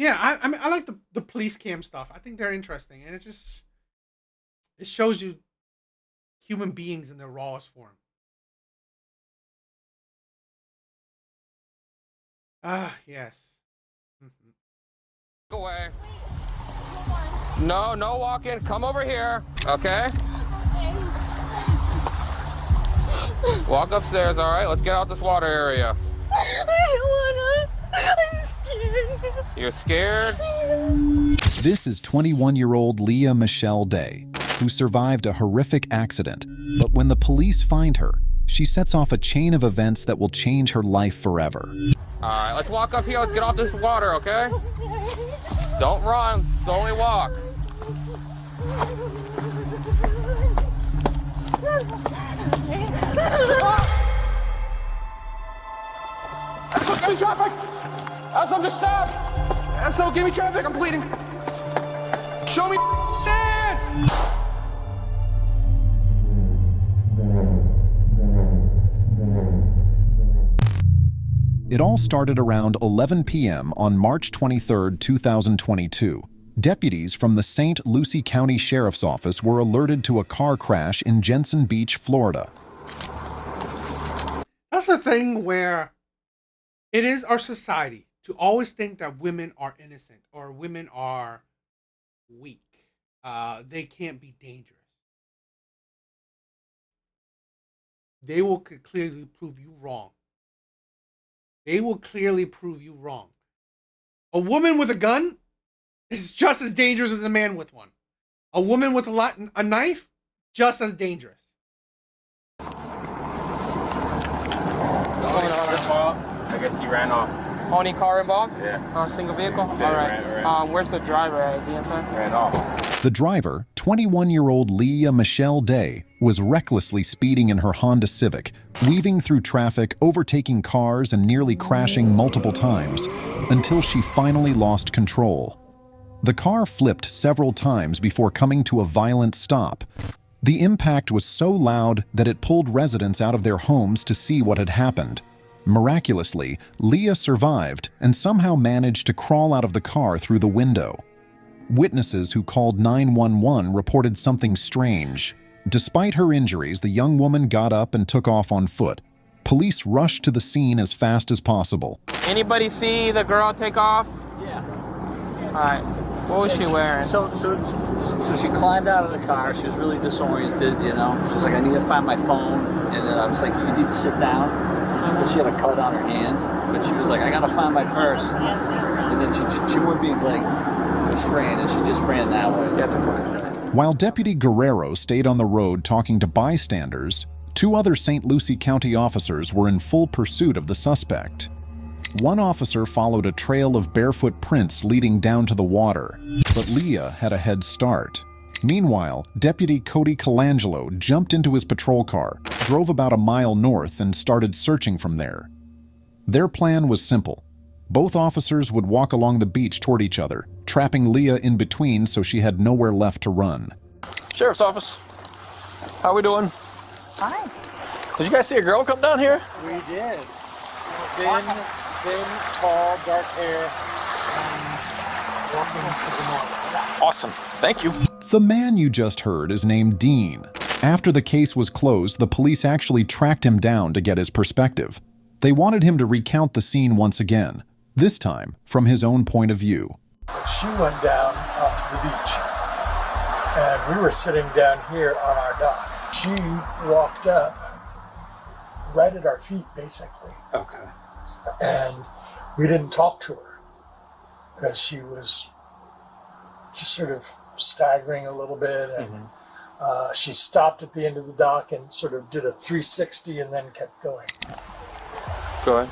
Yeah, I mean, I like the police cam stuff. I think they're interesting, and it shows you human beings in their rawest form. Ah, yes. Mhm. Away. No, no walking. Come over here. Okay? Walk upstairs, all right? Let's get out this water area. I don't wanna. I'm scared. You're scared? This is 21-year-old Leah Michelle Day, who survived a horrific accident. But when the police find her, she sets off a chain of events that will change her life forever. All right, let's walk up here. Let's get off this water, okay? Don't run. Slowly walk. SO, give me traffic! SO, just stop! SO, give me traffic, I'm bleeding! Show me hands! It all started around 11 p.m. on March 23, 2022. Deputies from the St. Lucie County Sheriff's Office were alerted to a car crash in Jensen Beach, Florida. That's the thing where it is our society to always think that women are innocent or women are weak. They can't be dangerous. They will clearly prove you wrong. They will clearly prove you wrong. A woman with a gun is just as dangerous as a man with one. A woman with a knife, just as dangerous. I guess he ran off. Only car involved? Yeah. Single vehicle? All right. Where's the driver at? Is he inside? Ran off. The driver, 21-year-old Leah Michelle Day, was recklessly speeding in her Honda Civic, weaving through traffic, overtaking cars, and nearly crashing multiple times, until she finally lost control. The car flipped several times before coming to a violent stop. The impact was so loud that it pulled residents out of their homes to see what had happened. Miraculously, Leah survived and somehow managed to crawl out of the car through the window. Witnesses who called 911 reported something strange. Despite her injuries, the young woman got up and took off on foot. Police rushed to the scene as fast as possible. Anybody see the girl take off? Yeah. All right. What was she wearing? So she climbed out of the car. She was really disoriented, you know. She's like, I need to find my phone. And then I was like, you need to sit down. But she had a cut on her hand. But she was like, I got to find my purse. And then she wouldn't be like restrained, and she just ran that way. While Deputy Guerrero stayed on the road talking to bystanders, two other St. Lucie County officers were in full pursuit of the suspect. One officer followed a trail of barefoot prints leading down to the water, but Leah had a head start. Meanwhile, Deputy Cody Colangelo jumped into his patrol car, drove about a mile north, and started searching from there. Their plan was simple. Both officers would walk along the beach toward each other, trapping Leah in between so she had nowhere left to run. Sheriff's office. How we doing? Fine. Did you guys see a girl come down here? We did. Thin, tall, dark hair, walking to the north. Awesome. Thank you. The man you just heard is named Dean. After the case was closed, the police actually tracked him down to get his perspective. They wanted him to recount the scene once again, this time from his own point of view. She went down onto the beach, and we were sitting down here on our dock. She walked up right at our feet, basically. Okay. And we didn't talk to her because she was just sort of staggering a little bit, and she stopped at the end of the dock and sort of did a 360 and then kept going. Go ahead.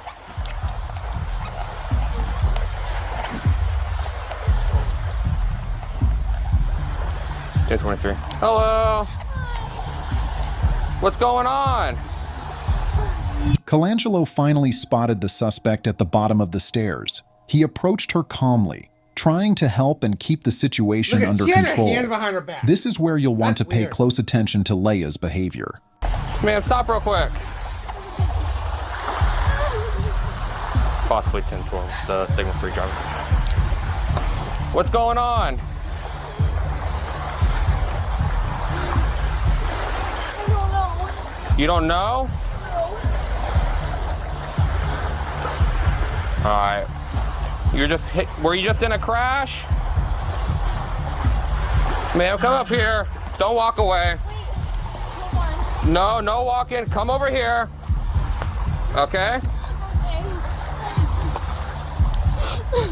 Day 23. Hello. What's going on? Colangelo finally spotted the suspect at the bottom of the stairs. He approached her calmly, trying to help and keep the situation under she had control. her hands behind her back. This is where you'll want That's to pay weird. close attention to Leia's behavior. Man, stop real quick. Possibly 1012, the signal 3 driver. What's going on? I don't know. You don't know? No. All right. Were you just in a crash? Ma'am, come up here. Don't walk away. Wait. Hold on. No walking. Come over here. Okay?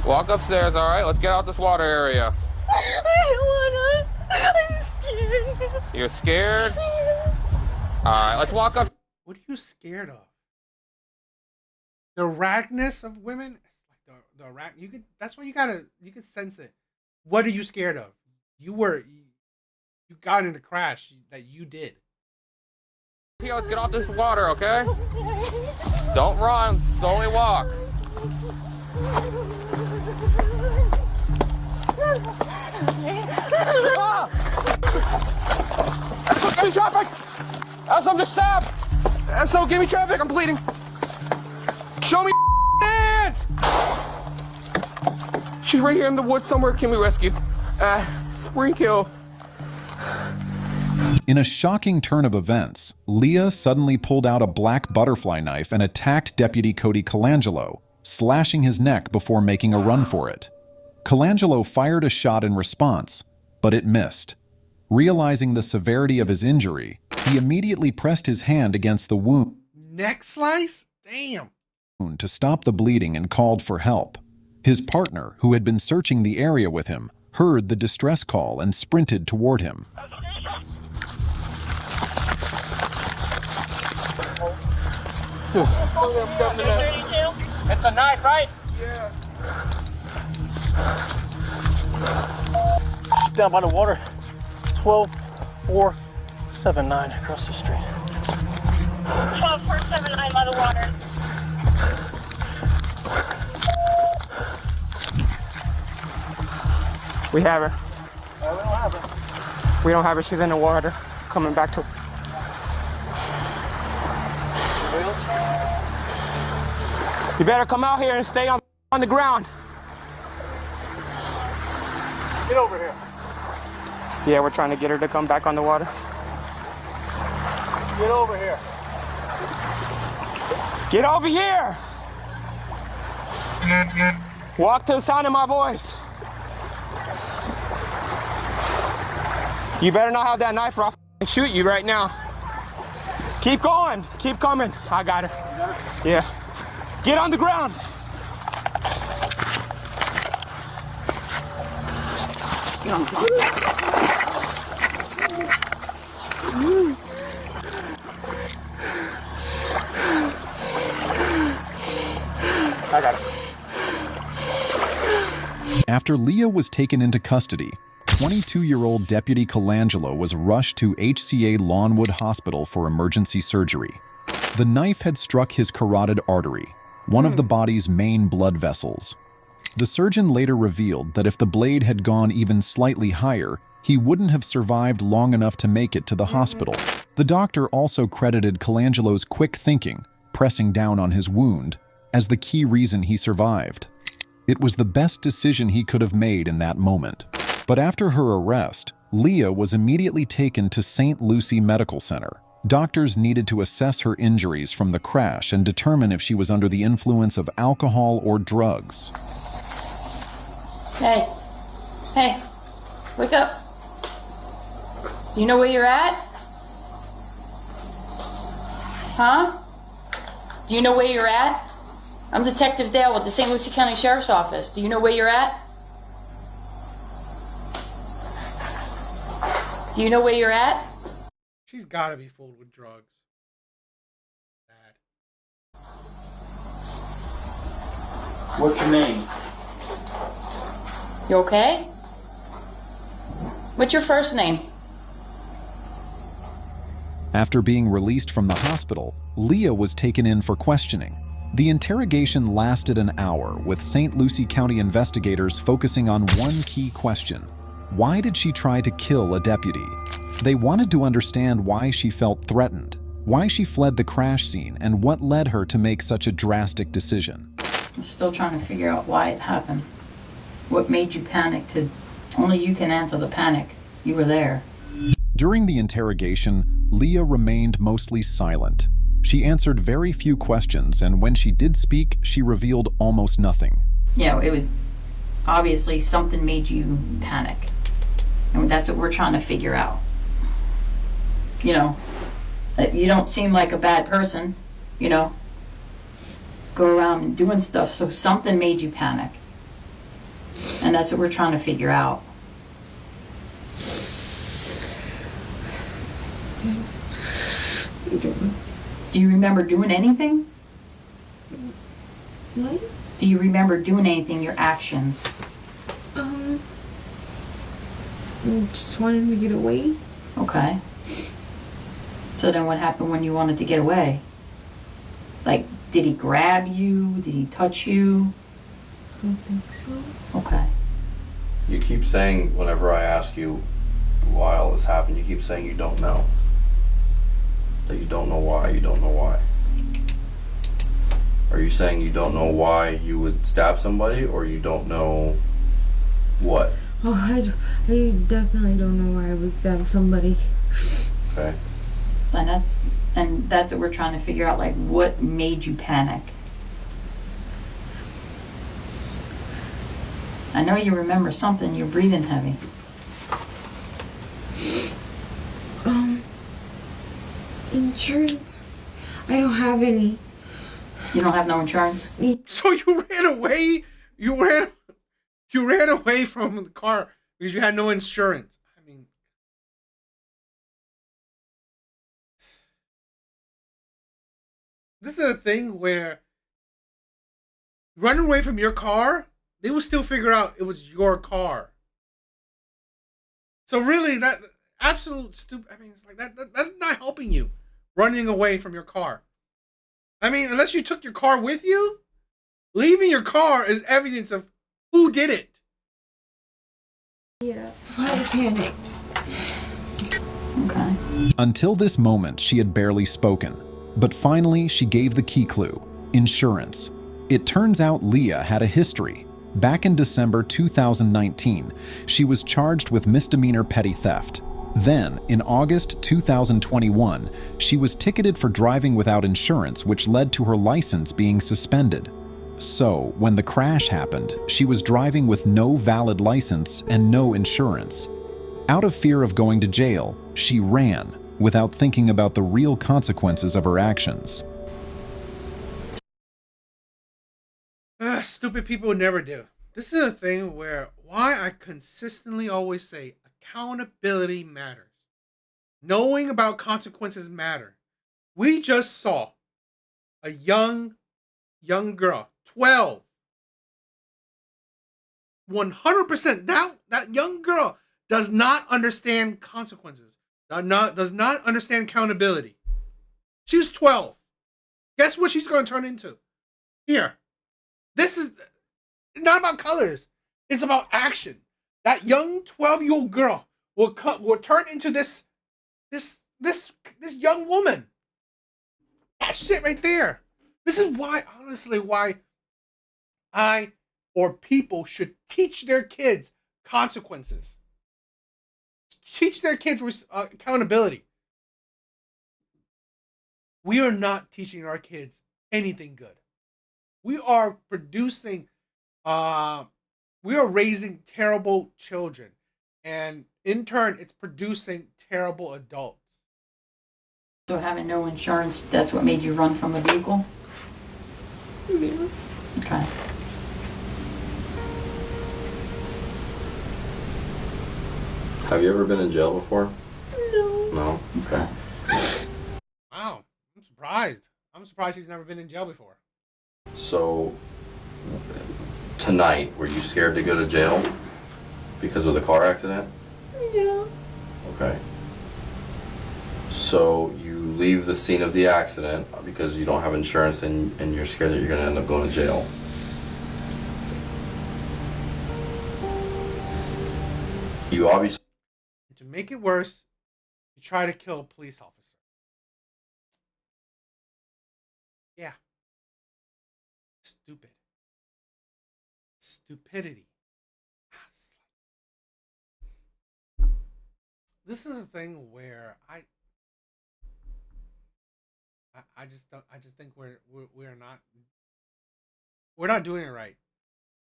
Walk upstairs, all right? Let's get out this water area. I don't wanna. I'm scared. You're scared? All right, let's walk up. What are you scared of? The ragness of women? It's like the rat. You could. That's why you could sense it. What are you scared of? You got in a crash that you did. Here, let's get off this water, okay? Don't run. Slowly walk. SO, give me traffic! SO, just stop! SO, give me traffic, I'm bleeding. Show me hands! She's right here in the woods somewhere. Can we rescue? Spring kill. In a shocking turn of events, Leah suddenly pulled out a black butterfly knife and attacked Deputy Cody Colangelo, slashing his neck before making a run for it. Colangelo fired a shot in response, but it missed. Realizing the severity of his injury, he immediately pressed his hand against the wound Neck slice? Damn. to stop the bleeding and called for help. His partner, who had been searching the area with him, heard the distress call and sprinted toward him. It's a knife, right? Down by the water, 12479 across the street. 12479 by the water. We have her. We don't have it. We don't have her. She's in the water. Coming back to. You better come out here and stay on the ground. Get over here. Yeah, we're trying to get her to come back on the water. Get over here. Get over here! Walk to the sound of my voice. You better not have that knife or I'll shoot you right now. Keep going. Keep coming. I got her. Yeah. Get on the ground. I got it. After Leah was taken into custody, 22-year-old Deputy Colangelo was rushed to HCA Lawnwood Hospital for emergency surgery. The knife had struck his carotid artery, one of the body's main blood vessels. The surgeon later revealed that if the blade had gone even slightly higher, he wouldn't have survived long enough to make it to the hospital. The doctor also credited Colangelo's quick thinking, pressing down on his wound, as the key reason he survived. It was the best decision he could have made in that moment. But after her arrest, Leah was immediately taken to St. Lucie Medical Center. Doctors needed to assess her injuries from the crash and determine if she was under the influence of alcohol or drugs. Hey, wake up. You know where you're at? Huh? Do you know where you're at? I'm Detective Dale with the St. Lucie County Sheriff's Office. Do you know where you're at? Do you know where you're at? She's gotta be fooled with drugs. Bad. What's your name? You okay? What's your first name? After being released from the hospital, Leah was taken in for questioning. The interrogation lasted an hour, with St. Lucie County investigators focusing on one key question. Why did she try to kill a deputy? They wanted to understand why she felt threatened, why she fled the crash scene, and what led her to make such a drastic decision. I'm still trying to figure out why it happened. What made you panic to... Only you can answer the panic. You were there. During the interrogation, Leah remained mostly silent. She answered very few questions, and when she did speak, she revealed almost nothing. You know, it was obviously something made you panic. And that's what we're trying to figure out. You know, you don't seem like a bad person, you know, go around and doing stuff, so something made you panic. And that's what we're trying to figure out. Do you remember doing anything? What? Do you remember doing anything, your actions? I just wanted to get away. Okay. So then what happened when you wanted to get away? Like, did he grab you? Did he touch you? I don't think so. Okay. You keep saying, whenever I ask you why all this happened, you keep saying you don't know. That you don't know why, you don't know why. Are you saying you don't know why you would stab somebody, or you don't know what? Oh, I definitely don't know why I would stab somebody. Okay. And that's what we're trying to figure out, like, what made you panic? I know you remember something, you're breathing heavy. Insurance. I don't have any. You don't have no insurance? So you ran away? You ran away from the car because you had no insurance. I mean, this is a thing where running away from your car, they will still figure out it was your car. So really, that absolute stupid. I mean, it's like that's not helping you. Running away from your car. I mean, unless you took your car with you, leaving your car is evidence of who did it. Yeah, that's why I panicked. Okay. Until this moment, she had barely spoken. But finally, she gave the key clue: insurance. It turns out Leah had a history. Back in December 2019, she was charged with misdemeanor petty theft. Then, in August 2021, she was ticketed for driving without insurance, which led to her license being suspended. So, when the crash happened, she was driving with no valid license and no insurance. Out of fear of going to jail, she ran without thinking about the real consequences of her actions. Stupid people would never do. This is a thing where why I consistently always say accountability matters. Knowing about consequences matter. We just saw a young girl, 12. 100%. That young girl does not understand consequences. Does not understand accountability. She's 12. Guess what she's going to turn into? Here. This is not about colors. It's about action. That young 12-year-old girl will turn into this young woman. That shit right there. This is why, honestly, why I or people should teach their kids consequences. Teach their kids accountability. We are not teaching our kids anything good. We are producing, we are raising terrible children. And in turn, it's producing terrible adults. So having no insurance, that's what made you run from a vehicle? Yeah. Okay. Have you ever been in jail before? No. No? Okay. Wow, I'm surprised. I'm surprised he's never been in jail before. So, tonight, were you scared to go to jail because of the car accident? Yeah. Okay. So, you leave the scene of the accident because you don't have insurance and you're scared that you're going to end up going to jail. You obviously... To make it worse, you try to kill a police officer. Yeah. Stupid. Stupidity. this is a thing where I just don't, I just think we're not doing it right.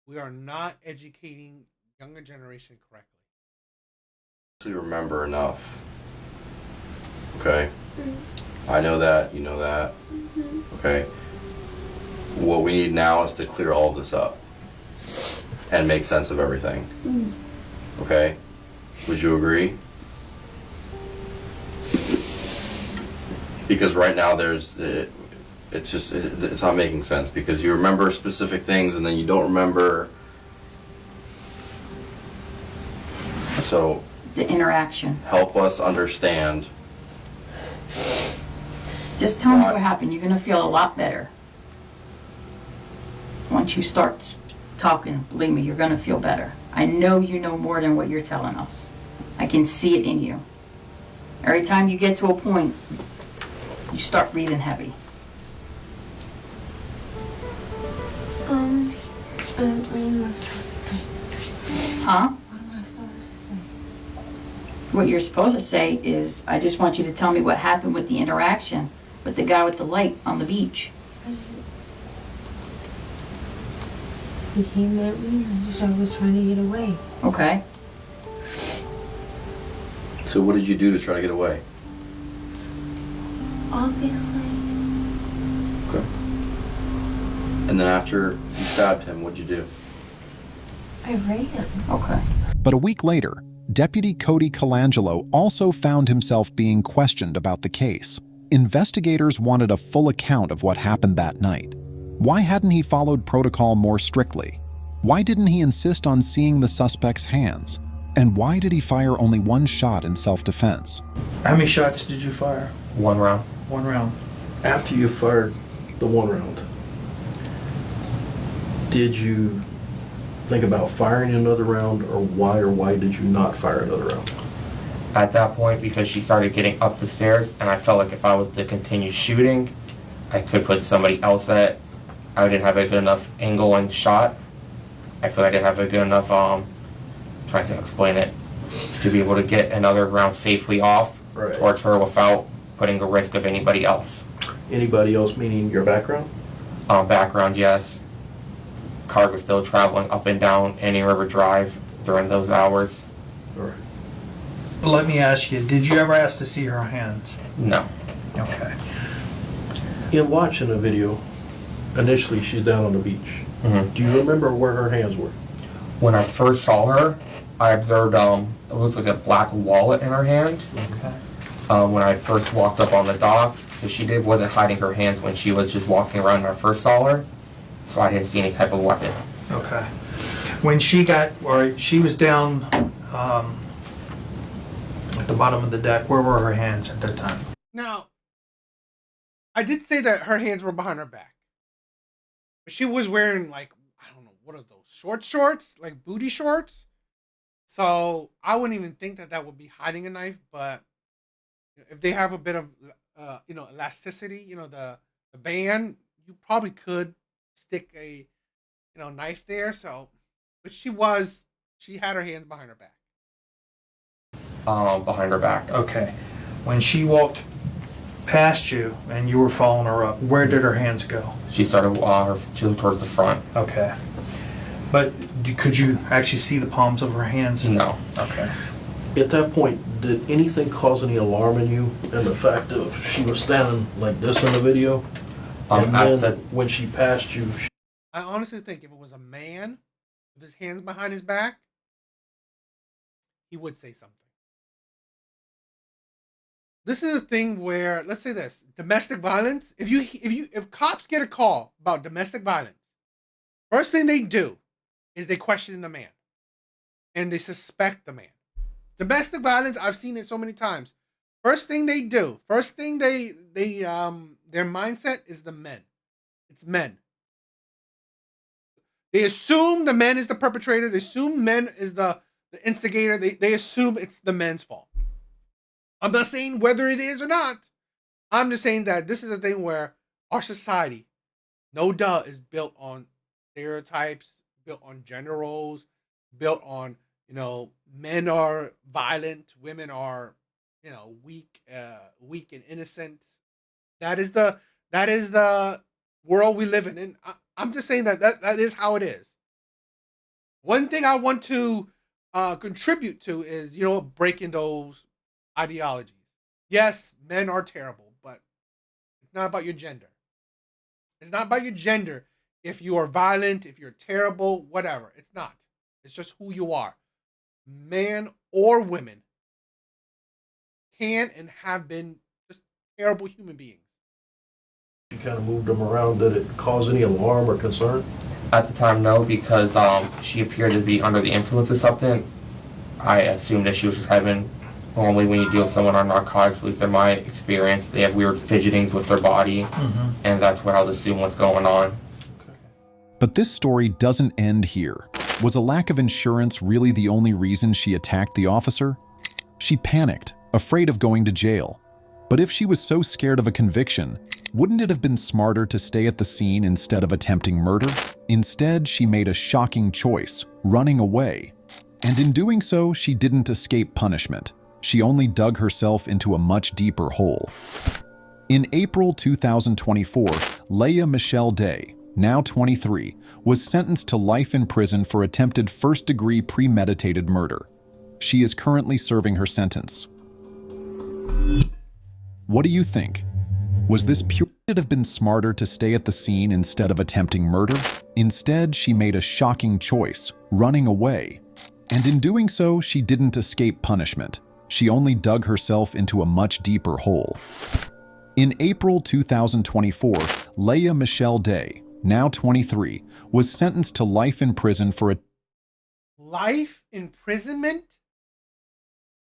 We are not educating younger generation correctly. To remember enough. Okay. I know that. You know that. Okay. What we need now is to clear all of this up and make sense of everything. Okay. Would you agree? Because right now it's not making sense because you remember specific things and then you don't remember. So The interaction. help us understand. Just tell me what happened. You're gonna feel a lot better. Once you start talking, believe me, you're gonna feel better. I know you know more than what you're telling us. I can see it in you. Every time you get to a point, you start breathing heavy. What am I supposed to say? Huh? What am I supposed to say? What you're supposed to say is, I just want you to tell me what happened with the interaction with the guy with the light on the beach. He came at me and I was trying to get away. Okay? So what did you do to try to get away? Obviously. Okay. And then after you stabbed him, what'd you do? I ran. Okay. But a week later, Deputy Cody Colangelo also found himself being questioned about the case. Investigators wanted a full account of what happened that night. Why hadn't he followed protocol more strictly? Why didn't he insist on seeing the suspect's hands? And why did he fire only one shot in self-defense? How many shots did you fire? One round. One round. After you fired the one round, did you think about firing another round, or why did you not fire another round? At that point, because she started getting up the stairs, and I felt like if I was to continue shooting, I could put somebody else in it. I didn't have a good enough angle and shot. I feel like I didn't have a good enough, trying to explain it, to be able to get another round safely off towards her without putting a risk of anybody else. Anybody else meaning your background? Background, yes. Cars were still traveling up and down Indian River Drive during those hours. All right. Let me ask you, did you ever ask to see her hands? No. Okay. In watching the video, initially she's down on the beach. Mm-hmm. Do you remember where her hands were? When I first saw her, I observed it looked like a black wallet in her hand. Okay. When I first walked up on the dock, what she did wasn't hiding her hands when she was just walking around when I first saw her, so I didn't see any type of weapon. Okay. When she was down at the bottom of the deck, where were her hands at that time? Now, I did say that her hands were behind her back. But she was wearing, like, I don't know, what are those? Shorts? Like booty shorts? So I wouldn't even think that would be hiding a knife, but if they have a bit of, elasticity, the band, you probably could stick a, knife there. So, but she had her hands behind her back. Behind her back. Okay. When she walked past you and you were following her up, where did her hands go? She started towards the front. Okay. But could you actually see the palms of her hands? No. Okay. At that point, did anything cause any alarm in you? And the fact of she was standing like this in the video, and then when she passed you, I honestly think if it was a man with his hands behind his back, he would say something. This is a thing where, let's say this, domestic violence. If cops get a call about domestic violence, first thing they do is they question the man, and they suspect the man. Domestic violence, I've seen it so many times. First thing they do, their mindset is the men. It's men. They assume the man is the perpetrator. They assume men is the instigator. They assume it's the men's fault. I'm not saying whether it is or not. I'm just saying that this is a thing where our society, no doubt, is built on stereotypes, built on gender roles, built on Men are violent, women are, weak, weak and innocent. That is the world we live in, and I'm just saying that is how it is. One thing I want to contribute to is breaking those ideologies. Yes, men are terrible, but it's not about your gender. It's not about your gender. If you are violent, if you're terrible, whatever, it's not. It's just who you are. Man or women can and have been just terrible human beings. You kind of moved them around. Did it cause any alarm or concern? At the time, no, because she appeared to be under the influence of something. I assumed that she was just having. Normally, when you deal with someone on narcotics, at least in my experience, they have weird fidgetings with their body, and that's what I was assuming what's going on. But this story doesn't end here. Was a lack of insurance really the only reason she attacked the officer? She panicked, afraid of going to jail. But if she was so scared of a conviction, wouldn't it have been smarter to stay at the scene instead of attempting murder? Instead, she made a shocking choice, running away. And in doing so, she didn't escape punishment. She only dug herself into a much deeper hole. In April 2024, Leah Michelle Day, now 23, was sentenced to life in prison for attempted first-degree premeditated murder. She is currently serving her sentence. What do you think? Was this pure? Would it have been smarter to stay at the scene instead of attempting murder? Instead, she made a shocking choice, running away. And in doing so, she didn't escape punishment. She only dug herself into a much deeper hole. In April 2024, Leah Michelle Day, now 23, was sentenced to life in prison for a life imprisonment?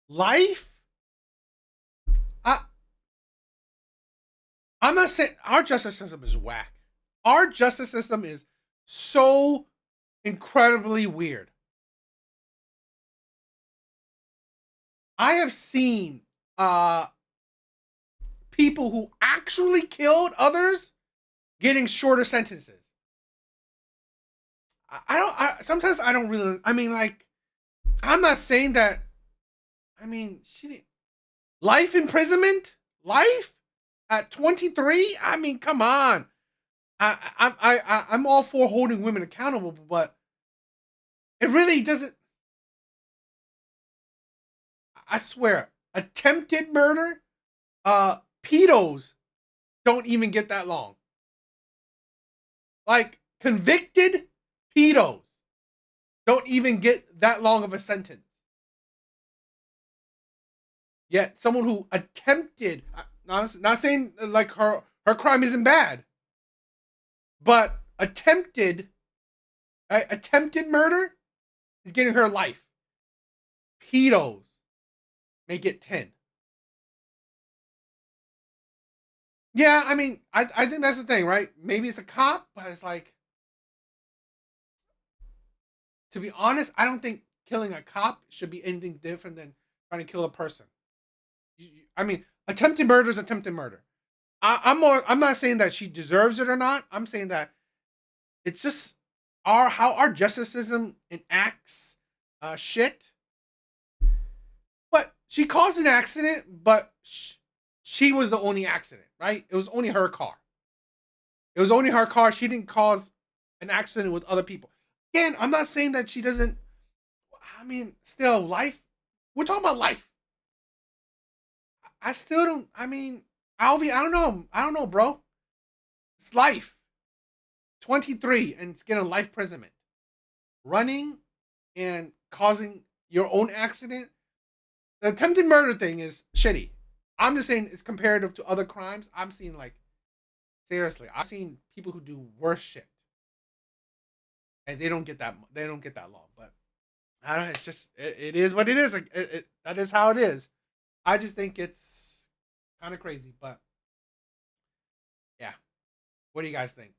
Life? I'm not saying our justice system is whack. Our justice system is so incredibly weird. I have seen people who actually killed others getting shorter sentences. Sometimes I don't really, I'm not saying that, she didn't, life imprisonment? Life? At 23? Come on. I'm all for holding women accountable, but it really doesn't. I swear, attempted murder, pedos don't even get that long. Like, convicted pedos don't even get that long of a sentence. Yet someone who attempted, not saying like her crime isn't bad, but attempted murder is getting her life. Pedos may get 10. Yeah, I think that's the thing, right? Maybe it's a cop, but it's like, to be honest, I don't think killing a cop should be anything different than trying to kill a person. Attempted murder is attempted murder. I'm not saying that she deserves it or not. I'm saying that it's just how our justice system enacts shit. But she caused an accident, but she was the only accident, right? It was only her car. It was only her car. She didn't cause an accident with other people. Again, I'm not saying that she doesn't. Still, life. We're talking about life. I still don't. Alvy, I don't know, bro. It's life. 23 and it's getting life imprisonment. Running and causing your own accident. The attempted murder thing is shitty. I'm just saying it's comparative to other crimes. I'm seeing seriously, I've seen people who do worse shit. And they don't get that long. But I don't know, it's just it is what it is. That is how it is. I just think it's kind of crazy, but yeah. What do you guys think?